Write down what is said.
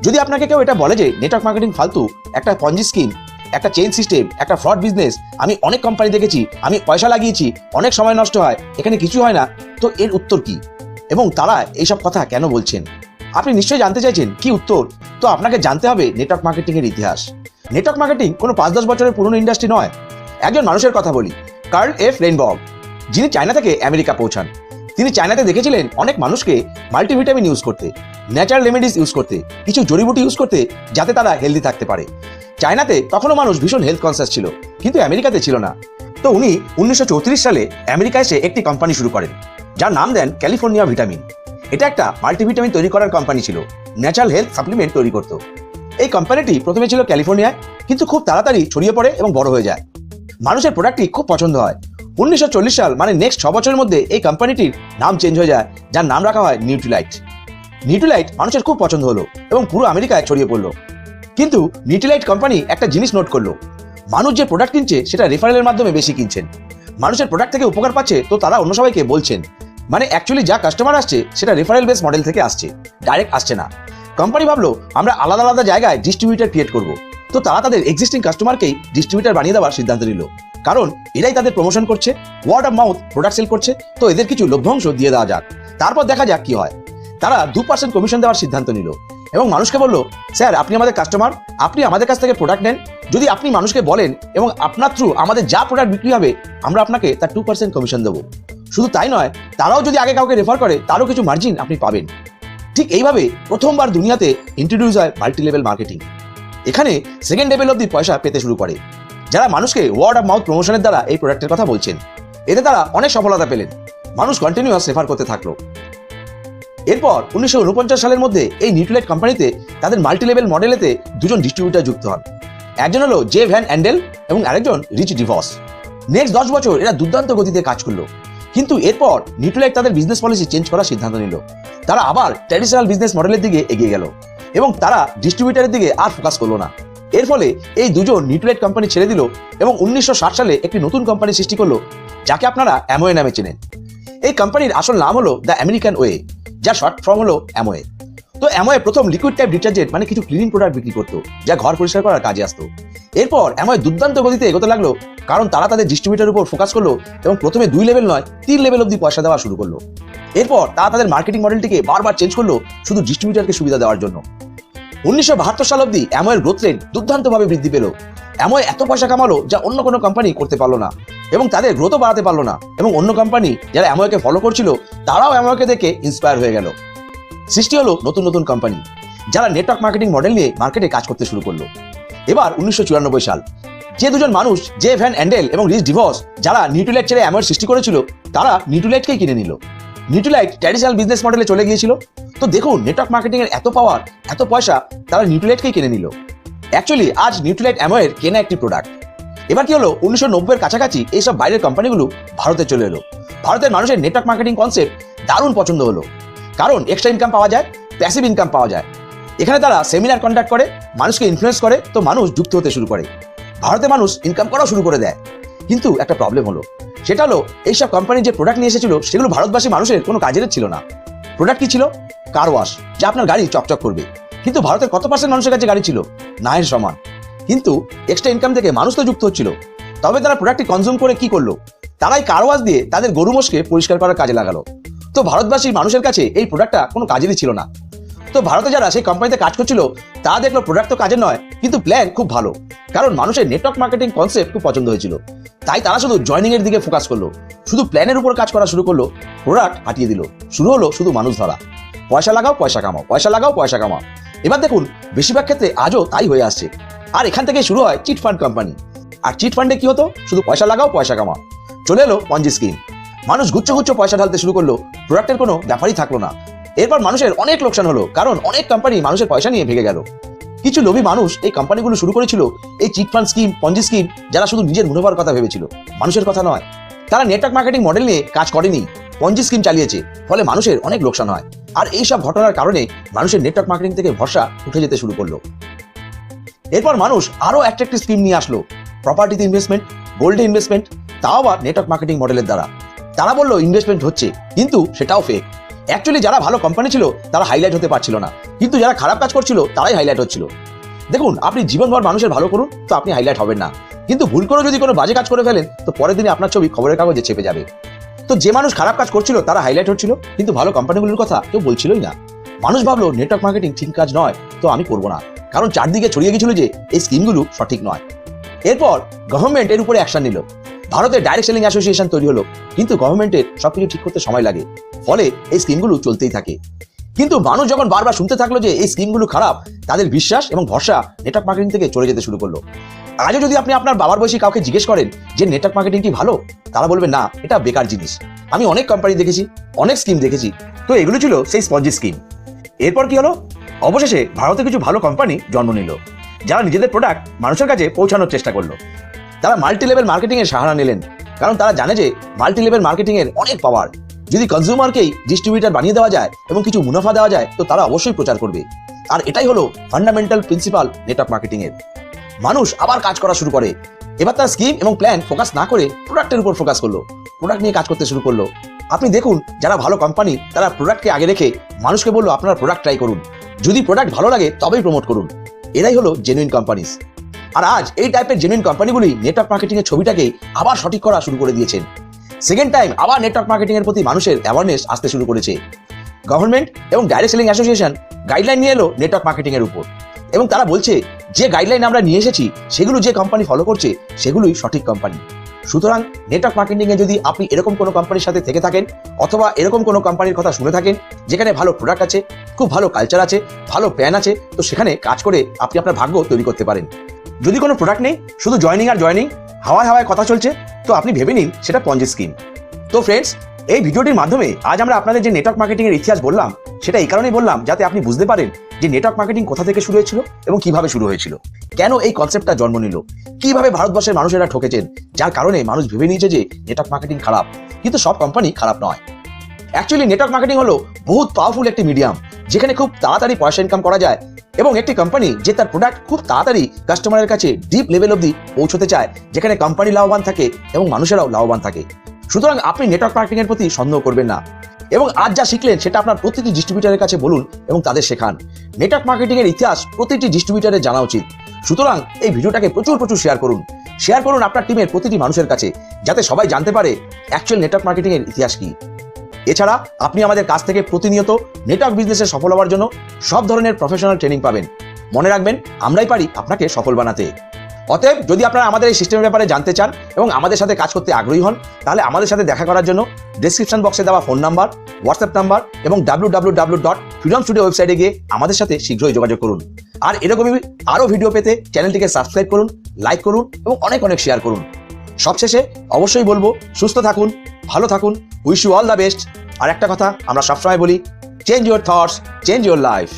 যদি আপনাকে কেউ এটা বলে যে নেটওয়ার্ক মার্কেটিং ফালতু, একটা পঞ্জি স্কিম, একটা চেইন সিস্টেম, একটা ফ্রড বিজনেস, আমি অনেক কোম্পানি দেখেছি, আমি পয়সা লাগিয়েছি, অনেক সময় নষ্ট হয়, এখানে কিছু হয় না, তো এর উত্তর কি এবং তারা এইসব কথা কেন বলছেন? আপনি নিশ্চয়ই জানতে চাইছেন কি উত্তর। তো আপনাকে জানতে হবে নেটওয়ার্ক মার্কেটিং এর ইতিহাস। নেটওয়ার্ক মার্কেটিং কোনো 5-10 বছরের পুরনো ইন্ডাস্ট্রি নয়। একজন মানুষের কথা বলি, কার্ল এফ রেইনবর্গ, যিনি চায়না থেকে আমেরিকা পৌঁছান। তিনি চায়নাতে দেখেছিলেন অনেক মানুষকে মাল্টিভিটামিন ইউজ করতে, ন্যাচারাল রেমেডিস ইউজ করতে, কিছু জড়িবুটি ইউজ করতে, যাতে তারা হেলদি থাকতে পারে। চায়নাতে তখনও মানুষ ভীষণ হেলথ কনসিয়াস ছিল, কিন্তু আমেরিকাতে ছিল না। তো উনি 1934 সালে আমেরিকায় এসে একটি কোম্পানি শুরু করেন, যার নাম দেন ক্যালিফোর্নিয়া ভিটামিন। এটা একটা মাল্টিভিটামিন তৈরি করার কোম্পানি ছিল, ন্যাচারাল হেলথ সাপ্লিমেন্ট তৈরি করত। এই কোম্পানিটি প্রথমে ছিল ক্যালিফোর্নিয়ায়, কিন্তু খুব তাড়াতাড়ি ছড়িয়ে পড়ে এবং বড় হয়ে যায়। মানুষের প্রোডাক্টটি খুব পছন্দ হয়। 1940 সাল মানে নেক্সট 6 বছরের মধ্যে এই কোম্পানিটির নাম চেঞ্জ হয়ে যায়, যার নাম রাখা হয় নিউট্রিলাইট। নিউট্রিলাইট মানুষের খুব পছন্দ হলো এবং পুরো আমেরিকায় ছড়িয়ে পড়লো। কিন্তু নিউট্রিলাইট কোম্পানি একটা জিনিস নোট করলো, মানুষ যে প্রোডাক্ট কিনছে সেটা রেফারেলের মাধ্যমে বেশি কিনছেন। মানুষের প্রোডাক্ট থেকে উপকার পাচ্ছে, তো তারা অন্য সবাইকে বলছেন। মানে অ্যাকচুয়ালি যা কাস্টমার আসছে সেটা রেফারেল বেস মডেল থেকে আসছে, ডাইরেক্ট আসছে না। কোম্পানি ভাবলো আমরা আলাদা আলাদা জায়গায় ডিস্ট্রিবিউটার ক্রিয়েট করব। তো তারা তাদের এক্সিস্টিং কাস্টমারকেই ডিস্ট্রিবিউটার বানিয়ে দেওয়ার সিদ্ধান্ত নিল, কারণ এরাই তাদের প্রমোশন করছে, word of mouth product sell করছে, তো এদের কিছু লভ্যাংশ দিয়ে দেওয়া যাক, তারপর দেখা যাক কি হয়। তারা 2% কমিশন দেওয়ার সিদ্ধান্ত নিল এবং মানুষকে বলল, স্যার আপনি আমাদের কাস্টমার, আপনি আমাদের কাছ থেকে প্রোডাক্ট নেন, যদি আপনি মানুষকে বলেন এবং আপনার থ্রু আমাদের যা প্রোডাক্ট বিক্রি হবে আমরা আপনাকে তার 2% কমিশন দেবো। শুধু তাই নয়, তারাও যদি আগে কাউকে রেফার করে তারও কিছু মার্জিন আপনি পাবেন। ঠিক এইভাবে প্রথমবার দুনিয়াতে ইন্ট্রোডিউস হয় মাল্টি লেভেল মার্কেটিং। এখানে সেকেন্ড লেভেল অব্দি পয়সা পেতে শুরু করে, যারা মানুষকে ওয়ার্ড অফ মাউথ প্রমোশনের দ্বারা এই প্রোডাক্টের কথা বলছেন। এতে তারা অনেক সফলতা পেলেন, মানুষ কন্টিনিউয়াস রেফার করতে থাকলো। এরপর 1949 সালের মধ্যে এই নিউট্রিলাইট কোম্পানিতে তাদের মাল্টি লেভেল মডেলেতে দুজন ডিস্ট্রিবিউটার যুক্ত হন। একজন হলো জে ভ্যান অ্যান্ডেল এবং আরেকজন রিচ ডিভস। নেক্সট 10 বছর এরা দুর্দান্ত গতিতে কাজ করলো, কিন্তু এরপর নিউট্রিলাইট তাদের বিজনেস পলিসি চেঞ্জ করার সিদ্ধান্ত নিল। তারা আবার ট্র্যাডিশনাল বিজনেস মডেলের দিকে এগিয়ে গেল এবং তারা ডিস্ট্রিবিউটারের দিকে আর ফোকাস করলো না। এর ফলে এই দুজন নিউট্রিলাইট কোম্পানি ছেড়ে দিল এবং 1960 সালে একটি নতুন কোম্পানি সৃষ্টি করলো, যাকে আপনারা অ্যামওয়ে নামে চেনেন। এই কোম্পানির আসল নাম হলো দ্য আমেরিকান ওয়ে, যার শর্ট ফর্ম হলো অ্যামওয়ে। তো অ্যামওয়ে প্রথম লিকুইড টাইপ ডিটারজেন্ট মানে কিছু ক্লিনিং প্রোডাক্ট বিক্রি করতো, যা ঘর পরিষ্কার করার কাজে আসতো। এরপর অ্যামওয়ে দুর্দান্ত গতিতে এগোতে লাগলো, কারণ তারা তাদের ডিস্ট্রিবিউটারের উপর ফোকাস করলো এবং প্রথমে 2 লেভেল নয় 3 লেভেল অব্দি পয়সা দেওয়া শুরু করলো। এরপর তারা তাদের মার্কেটিং মডেলটিকে বারবার চেঞ্জ করলো শুধু ডিস্ট্রিবিউটারকে সুবিধা দেওয়ার জন্য। 1972 সাল অব্দি অ্যামওয়ের গ্রোথ রেট দুর্দান্তভাবে বৃদ্ধি পেল। অ্যামওয়ে এত পয়সা কামালো যা অন্য কোনো কোম্পানি করতে পারলো না এবং তাদের গ্রোথও বাড়াতে পারলো না, এবং অন্য কোম্পানি যারা অ্যামওয়েকে ফলো করছিল তারাও অ্যামওয়েকে দেখে ইন্সপায়ার হয়ে গেল। সৃষ্টি হলো নতুন নতুন কোম্পানি, যারা নেটওয়ার্ক মার্কেটিং মডেল নিয়ে মার্কেটে কাজ করতে শুরু করলো। এবার 1994 সাল, যে দুজন মানুষ জে ভ্যান অ্যান্ডেল এবং রিচ ডিভস যারা নিউট্রিলাইট ছেড়ে অ্যামওয়ের সৃষ্টি করেছিল, তারা নিউট্রিলাইটকেই কিনে নিল। নিউট্রিলাইট ট্র্যাডিশনাল বিজনেস মডেলে চলে গিয়েছিল। তো দেখুন নেটওয়ার্ক মার্কেটিং এর এত পাওয়ার, এত পয়সা, তারা নিউট্রিলাইটকেই কিনে নিল। অ্যাকচুয়ালি আজ নিউট্রিলাইট অ্যামওয়ের কেনা একটি প্রোডাক্ট। এবার কি হলো, 1990-এর কাছাকাছি এইসব বাইরের কোম্পানিগুলো ভারতে চলে এলো। ভারতের মানুষের নেটওয়ার্ক মার্কেটিং কনসেপ্ট দারুণ পছন্দ হলো, কারণ এক্সট্রা ইনকাম পাওয়া যায়, প্যাসিভ ইনকাম পাওয়া যায়। এখানে তারা সেমিনার কন্ডাক্ট করে, মানুষকে ইনফ্লুয়েন্স করে, তো মানুষ যুক্ত হতে শুরু করে। ভারতে মানুষ ইনকাম করাও শুরু করে দেয়। কিন্তু একটা প্রবলেম হলো, সেটা হলো এইসব কোম্পানি যে প্রোডাক্ট নিয়ে এসেছিল সেগুলো ভারতবাসী মানুষের কোনো কাজের ছিল না। প্রোডাক্ট কি ছিল? কার ওয়াশ, যা আপনার গাড়ি চকচক করবে। কিন্তু ভারতের কত পার্সেন্ট মানুষের কাছে গাড়ি ছিল? না এর সমান। কিন্তু এক্সট্রা ইনকাম থেকে মানুষ তো যুক্ত হচ্ছিল। তবে তারা প্রোডাক্টটি কনজিউম করে কি করলো, তারাই কার ওয়াশ দিয়ে তাদের গরু মোষকে পরিষ্কার করার কাজে লাগালো। তো ভারতবাসী মানুষের কাছে এই প্রোডাক্টটা কোনো কাজেরই ছিল না। তো ভারতে যারা সেই কোম্পানিতে কাজ করছিল তারা দেখলো প্রোডাক্ট তো কাজের নয়, কিন্তু প্ল্যান খুব ভালো, কারণ মানুষের নেটওয়ার্ক মার্কেটিং কনসেপ্ট খুব পছন্দ হয়েছিল। তাই তারা শুধু জয়নিং এর দিকে ফোকাস করলো, শুধু প্ল্যানের উপর কাজ করা শুরু করলো, প্রোডাক্ট হাটিয়ে দিল। শুরু হলো শুধু মানুষ ধরা, পয়সা লাগাও পয়সা কামাও, পয়সা লাগাও পয়সা কামাও। এবার দেখুন বেশিরভাগ ক্ষেত্রে আজও তাই হয়ে আসছে। আর এখান থেকে শুরু হয় চিট ফান্ড কোম্পানি। আর চিট ফান্ডে কি হতো, শুধু পয়সা লাগাও পয়সা কামাও। চলে এলো পঞ্জি স্কিম, মানুষ গুচ্ছ গুচ্ছ পয়সা ঢালতে শুরু করলো, প্রোডাক্টের কোনো ব্যাপারই থাকলো না। এরপর মানুষের অনেক লোকসান হলো, কারণ অনেক কোম্পানি মানুষের পয়সা নিয়ে ভেঙে গেল। কিছু লোভী মানুষ এই কোম্পানিগুলো শুরু করেছিল, এই চিট ফান্ড স্কিম, পঞ্জি স্কিম, যারা শুধু নিজের মুনাফার কথা ভেবেছিল, মানুষের কথা নয়। তারা নেটওয়ার্ক মার্কেটিং মডেল নিয়ে কাজ করেনি, পঞ্জি স্কিম চালিয়েছে, ফলে মানুষের অনেক লোকসান হয়। আর এই সব ঘটনার কারণে মানুষের নেটওয়ার্ক মার্কেটিং থেকে ভরসা উঠে যেতে শুরু করলো। এরপর মানুষ আরো অ্যাট্রাক্টিভ স্কিম নিয়ে আসলো, প্রপার্টিতে ইনভেস্টমেন্ট, গোল্ডে ইনভেস্টমেন্ট, তাও আবার নেটওয়ার্ক মার্কেটিং মডেলের দ্বারা। তারা বললো ইনভেস্টমেন্ট হচ্ছে, কিন্তু সেটাও ফেক। অ্যাকচুয়ালি যারা ভালো কোম্পানি ছিল তারা হাইলাইট হতে পারছিল না, কিন্তু যারা খারাপ কাজ করছিল তারাই হাইলাইট হচ্ছিল। দেখুন, আপনি জীবনভর মানুষের ভালো করুন তো আপনি হাইলাইট হবেন না, কিন্তু ভুল করে যদি কোনো বাজে কাজ করে ফেলেন তো পরের দিনে আপনার ছবি খবরের কাগজে চেপে যাবে। তো যে মানুষ খারাপ কাজ করছিল তারা হাইলাইট হচ্ছিল, কিন্তু ভালো কোম্পানিগুলোর কথা কেউ বলছিলই না। মানুষ ভাবলো নেটওয়ার্ক মার্কেটিং ঠিক কাজ নয়, তো আমি করবো না, কারণ চারদিকে ছড়িয়ে গেছিল যে এই স্কিমগুলো সঠিক নয়। এরপর গভর্নমেন্ট এর উপরে অ্যাকশন নিল, ভারতের ডাইরেক্ট সেলিং অ্যাসোসিয়েশন তৈরি হলো, কিন্তু গভর্নমেন্টের সবকিছু ঠিক করতে সময় লাগে, ফলে এই স্কিমগুলো চলতেই থাকে। কিন্তু মানুষ যখন বারবার শুনতে থাকলো যে এই স্কিমগুলো খারাপ, তাদের বিশ্বাস এবং ভরসা নেটওয়ার্ক মার্কেটিং থেকে চলে যেতে শুরু করলো। আজও যদি আপনি আপনার বাবার বয়সী কাউকে জিজ্ঞেস করেন যে নেটওয়ার্ক মার্কেটিং কি ভালো, তারা বলবে না, এটা বেকার জিনিস। আমি অনেক কোম্পানি দেখেছি, অনেক স্কিম দেখেছি, তো এগুলো ছিল সেই স্পঞ্জি স্কিম। এরপর কি হলো? অবশেষে ভারতে কিছু ভালো কোম্পানি জন্ম নিল, যারা নিজেদের প্রোডাক্ট মানুষের কাছে পৌঁছানোর চেষ্টা করলো। তারা মাল্টি লেভেল মার্কেটিং এর সাহারা নিলেন, কারণ তারা জানে যে মাল্টি লেভেল মার্কেটিং এর অনেক পাওয়ার। যদি কনজিউমারকেই ডিস্ট্রিবিউটার বানিয়ে দেওয়া যায় এবং কিছু মুনাফা দেওয়া যায়, তো তারা অবশ্যই প্রচার করবে। আর এটাই হলো ফান্ডামেন্টাল প্রিন্সিপাল নেটওয়ার্ক মার্কেটিং এর। মানুষ আবার কাজ করা শুরু করে। এবার তার স্কিম এবং প্ল্যান ফোকাস না করে প্রোডাক্টের উপর ফোকাস করলো, প্রোডাক্ট নিয়ে কাজ করতে শুরু করলো। আপনি দেখুন, যারা ভালো কোম্পানি তারা প্রোডাক্টকে আগে রেখে মানুষকে বললো আপনারা প্রোডাক্ট ট্রাই করুন, যদি প্রোডাক্ট ভালো লাগে তবেই প্রমোট করুন। এরাই হলো জেনুইন কোম্পানিজ। আর আজ এই টাইপের জেনুইন কোম্পানিগুলি নেটওয়ার্ক মার্কেটিং এর ছবিটাকে আবার সঠিক করা শুরু করে দিয়েছেন। সেকেন্ড টাইম আবার নেটওয়ার্ক মার্কেটিং এর প্রতি মানুষের অ্যাওয়ারনেস আসতে শুরু করেছে। গভর্নমেন্ট এবং ডাইরেক্ট সেলিং অ্যাসোসিয়েশন গাইডলাইন নিয়ে এলো নেটওয়ার্ক মার্কেটিং এর উপর, এবং তারা বলছে যে গাইডলাইন আমরা নিয়ে এসেছি সেগুলো যে কোম্পানি ফলো করছে সেগুলোই সঠিক কোম্পানি। সুতরাং নেটওয়ার্ক মার্কেটিং এ যদি আপনি এরকম কোনো কোম্পানির সাথে থেকে থাকেন, অথবা এরকম কোনো কোম্পানির কথা শুনে থাকেন যেখানে ভালো প্রোডাক্ট আছে, খুব ভালো কালচার আছে, ভালো প্ল্যান আছে, তো সেখানে কাজ করে আপনি আপনার ভাগ্য তৈরি করতে পারেন। যদি কোনো প্রোডাক্ট নেই, শুধু জয়নিং আর জয়নিং, হাওয়ায় হাওয়ায় কথা চলছে, তো আপনি ভেবে নিন সেটা পঞ্জি স্কিম। তো ফ্রেন্ডস, এই ভিডিওটির মাধ্যমে আজ আমরা আপনাদের যে নেটওয়ার্ক মার্কেটিং এর ইতিহাস বললাম, সেটা এই কারণেই বললাম যাতে আপনি বুঝতে পারেন যে নেটওয়ার্ক মার্কেটিং কোথা থেকে শুরু হয়েছিল এবং কিভাবে শুরু হয়েছিল, কেন এই কনসেপ্টটা জন্ম নিল, কিভাবে ভারতবর্ষের মানুষেরা ঠকেছেন, যার কারণে মানুষ ভেবে নিয়েছে যে নেটওয়ার্ক মার্কেটিং খারাপ। কিন্তু সব কোম্পানি খারাপ নয়। অ্যাকচুয়ালি নেটওয়ার্ক মার্কেটিং হলো বহুত পাওয়ারফুল একটি মিডিয়াম, যেখানে খুব তাড়াতাড়ি পয়সা ইনকাম করা যায়, এবং একটি কোম্পানি যে তার প্রোডাক্ট খুব তাড়াতাড়ি কাস্টমারের কাছে ডিপ লেভেল অবধি পৌঁছতে চায়, যেখানে কোম্পানি লাভবান থাকে এবং মানুষেরাও লাভবান থাকে। সুতরাং আপনি নেটওয়ার্ক মার্কেটিং এর প্রতি সন্দেহ করবেন না, এবং আজ যা শিখলেন সেটা আপনার প্রতিটি ডিস্ট্রিবিউটারের কাছে বলুন এবং তাদের শেখান। নেটওয়ার্ক মার্কেটিং এর ইতিহাস প্রতিটি ডিস্ট্রিবিউটারের জানা উচিত। সুতরাং এই ভিডিওটাকে প্রচুর শেয়ার করুন আপনার টিমের প্রতিটি মানুষের কাছে, যাতে সবাই জানতে পারে অ্যাকচুয়াল নেটওয়ার্ক মার্কেটিং এর ইতিহাস কি। এছাড়া আপনি আমাদের কাছ থেকে প্রতিনিয়ত নেটওয়ার্ক বিজনেসে সফল হওয়ার জন্য সব ধরনের প্রফেশনাল ট্রেনিং পাবেন। মনে রাখবেন, আমরাই পারি আপনাকে সফল বানাতে। অতএব যদি আপনারা আমাদের এই সিস্টেমের ব্যাপারে জানতে চান এবং আমাদের সাথে কাজ করতে আগ্রহী হন, তাহলে আমাদের সাথে দেখা করার জন্য ডেসক্রিপশন বক্সে দেওয়া ফোন নাম্বার, হোয়াটসঅ্যাপ নাম্বার এবং www.freedomstudio ওয়েবসাইটে গিয়ে আমাদের সাথে শীঘ্রই যোগাযোগ করুন। আর এরকমই আরও ভিডিও পেতে চ্যানেলটিকে সাবস্ক্রাইব করুন, লাইক করুন এবং অনেক শেয়ার করুন। সবশেষে অবশ্যই বলবো, সুস্থ থাকুন, ভালো থাকুন, wish you all the best. আর একটা কথা আমরা সবসময় বলি, change your thoughts, change your life.